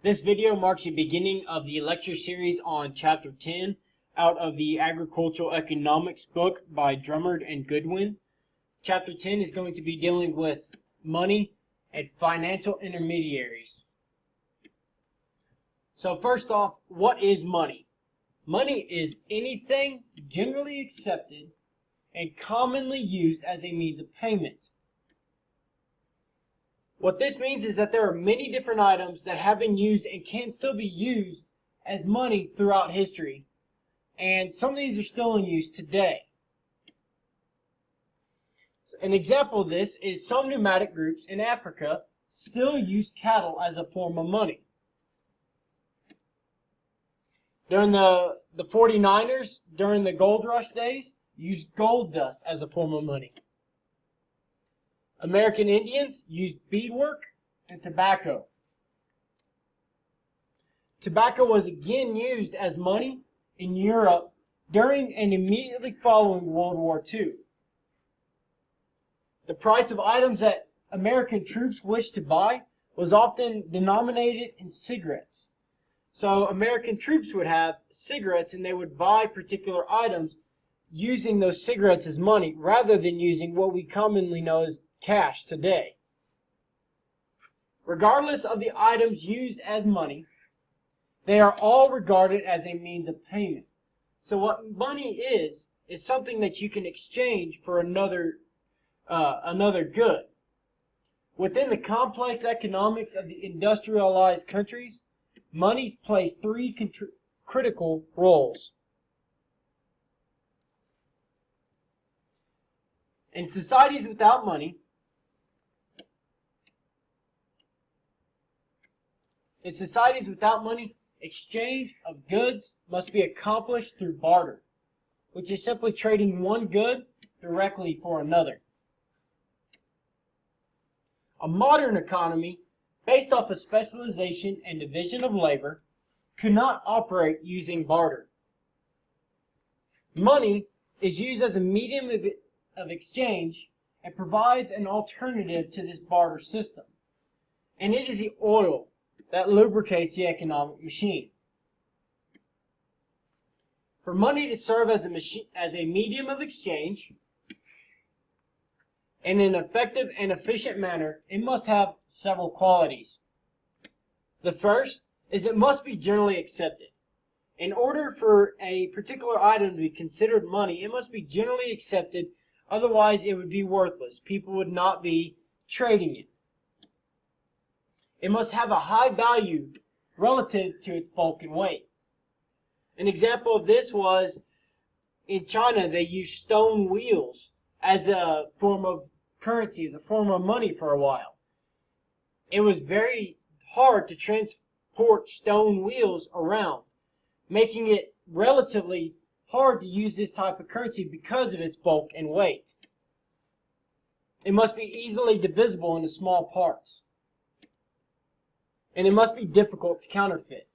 This video marks the beginning of the lecture series on Chapter 10 out of the Agricultural Economics book by Drummond and Goodwin. Chapter 10 is going to be dealing with money and financial intermediaries. So first off, what is money? Money is anything generally accepted and commonly used as a means of payment. What this means is that there are many different items that have been used and can still be used as money throughout history. And some of these are still in use today. An example of this is some nomadic groups in Africa still use cattle as a form of money. During the 49ers, during the gold rush days, used gold dust as a form of money. American Indians used beadwork and tobacco. Tobacco was again used as money in Europe during and immediately following World War II. The price of items that American troops wished to buy was often denominated in cigarettes. So American troops would have cigarettes and they would buy particular items using those cigarettes as money rather than using what we commonly know as cash today. Regardless of the items used as money, they are all regarded as a means of payment. So what money is something that you can exchange for another good. Within the complex economics of the industrialized countries, money plays three critical roles. In societies without money, exchange of goods must be accomplished through barter, which is simply trading one good directly for another. A modern economy, based off of specialization and division of labor, could not operate using barter. Money is used as a medium of exchange and provides an alternative to this barter system. And it is the oil that lubricates the economic machine. For money to serve as a medium of exchange in an effective and efficient manner, it must have several qualities. The first is it must be generally accepted. In order for a particular item to be considered money, it must be generally accepted, otherwise it would be worthless. People would not be trading it. It must have a high value relative to its bulk and weight. An example of this was in China, they used stone wheels as a form of currency, as a form of money for a while. It was very hard to transport stone wheels around, making it relatively hard to use this type of currency because of its bulk and weight. It must be easily divisible into small parts. And it must be difficult to counterfeit.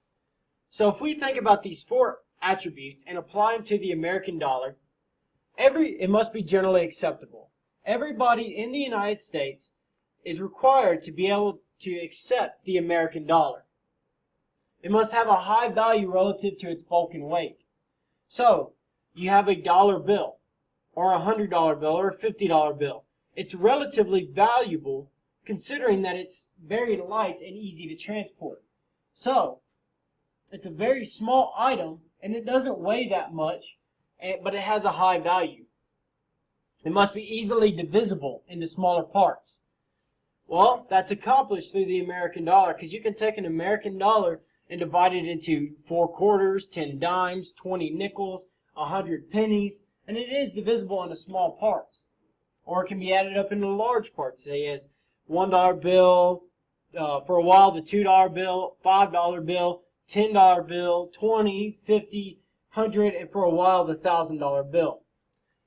So if we think about these four attributes and apply them to the American dollar, it must be generally acceptable. Everybody in the United States is required to be able to accept the American dollar. It must have a high value relative to its bulk and weight. So, you have a dollar bill, or a $100 bill, or a $50 bill. It's relatively valuable considering that it's very light and easy to transport. So, it's a very small item, and it doesn't weigh that much, but it has a high value. It must be easily divisible into smaller parts. Well, that's accomplished through the American dollar, because you can take an American dollar and divide it into 4 quarters, 10 dimes, 20 nickels, 100 pennies, and it is divisible into small parts. Or it can be added up into large parts, say as $1 bill, for a while the $2 bill, $5 bill, $10 bill, $20, $50, $100, and for a while the $1,000 bill.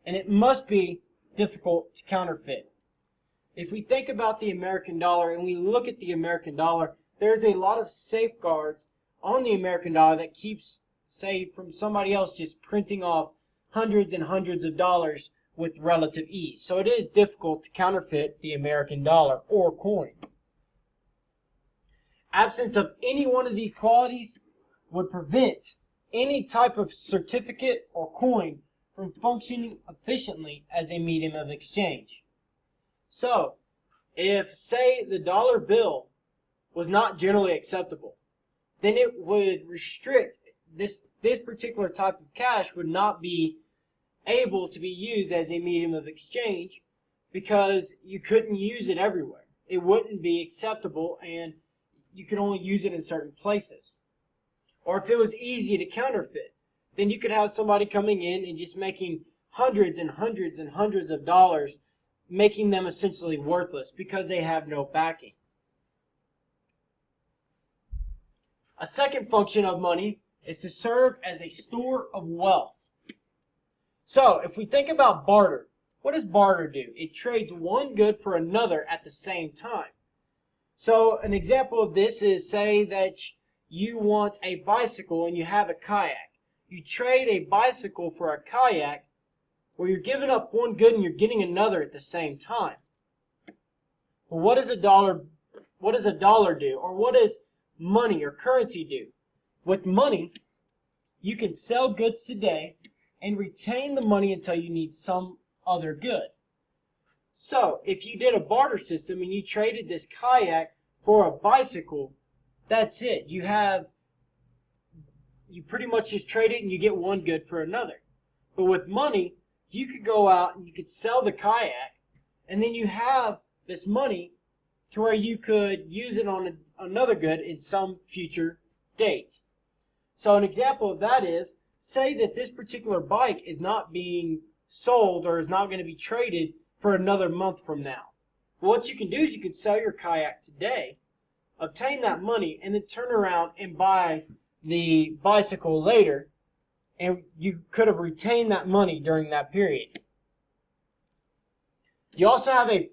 And it must be difficult to counterfeit. If we think about the American dollar and we look at the American dollar, there's a lot of safeguards on the American dollar that keeps, say, from somebody else just printing off hundreds and hundreds of dollars with relative ease. So it is difficult to counterfeit the American dollar or coin. Absence of any one of these qualities would prevent any type of certificate or coin from functioning efficiently as a medium of exchange. So, if, say, the dollar bill was not generally acceptable, then it would restrict this particular type of cash would not be able to be used as a medium of exchange because you couldn't use it everywhere. It wouldn't be acceptable and you could only use it in certain places. Or if it was easy to counterfeit, then you could have somebody coming in and just making hundreds and hundreds and hundreds of dollars, making them essentially worthless because they have no backing. A second function of money is to serve as a store of wealth. So, if we think about barter, what does barter do? It trades one good for another at the same time. So, an example of this is, say that you want a bicycle and you have a kayak. You trade a bicycle for a kayak where you're giving up one good and you're getting another at the same time. Well, what does a dollar do? Or what does money or currency do? With money, you can sell goods today and retain the money until you need some other good. So, if you did a barter system and you traded this kayak for a bicycle, that's it. You pretty much just trade it and you get one good for another. But with money, you could go out and you could sell the kayak, and then you have this money to where you could use it on another good in some future date. So an example of that is, say that this particular bike is not being sold or is not going to be traded for another month from now. Well, what you can do is you can sell your kayak today, obtain that money, and then turn around and buy the bicycle later, and you could have retained that money during that period. You also have a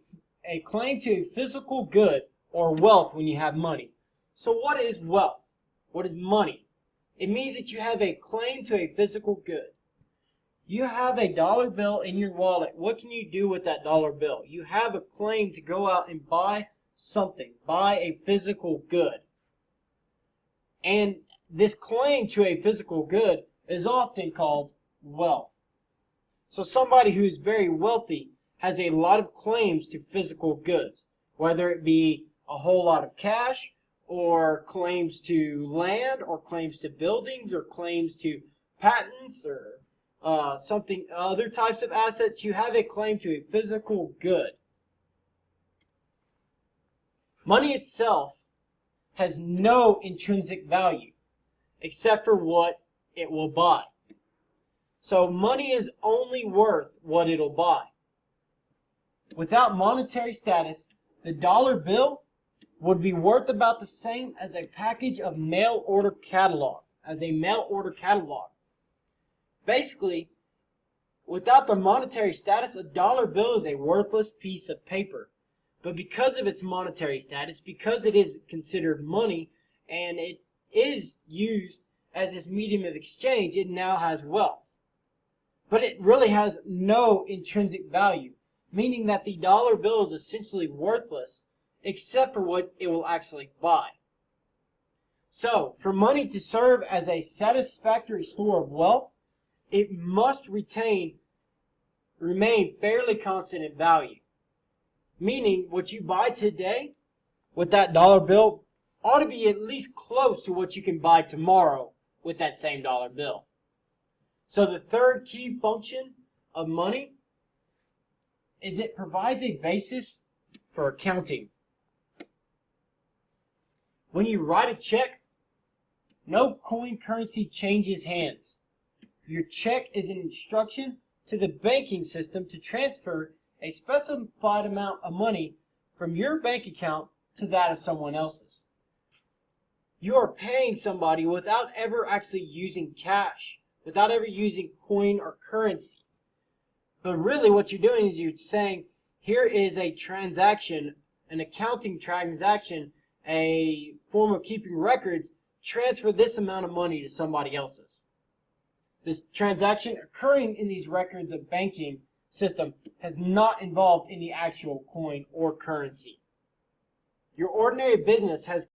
claim to a physical good or wealth when you have money. So what is wealth? What is money? It means that you have a claim to a physical good. You have a dollar bill in your wallet. What can you do with that dollar bill? You have a claim to go out and buy something, buy a physical good. And this claim to a physical good is often called wealth. So somebody who is very wealthy has a lot of claims to physical goods, whether it be a whole lot of cash, or claims to land, or claims to buildings, or claims to patents, or other types of assets. You have a claim to a physical good. Money itself has no intrinsic value except for what it will buy. So money is only worth what it'll buy. Without monetary status, the dollar bill would be worth about the same as a package of mail order catalog, Basically, without the monetary status, a dollar bill is a worthless piece of paper. But because of its monetary status, because it is considered money, and it is used as this medium of exchange, it now has wealth. But it really has no intrinsic value, meaning that the dollar bill is essentially worthless except for what it will actually buy. So, for money to serve as a satisfactory store of wealth, it must remain fairly constant in value. Meaning, what you buy today with that dollar bill ought to be at least close to what you can buy tomorrow with that same dollar bill. So the third key function of money is it provides a basis for accounting. When you write a check, no coin currency changes hands. Your check is an instruction to the banking system to transfer a specified amount of money from your bank account to that of someone else's. You are paying somebody without ever actually using cash, without ever using coin or currency. But really what you're doing is you're saying, here is a transaction, an accounting transaction, a form of keeping records, transfer this amount of money to somebody else's. This transaction occurring in these records of banking system has not involved any actual coin or currency. Your ordinary business has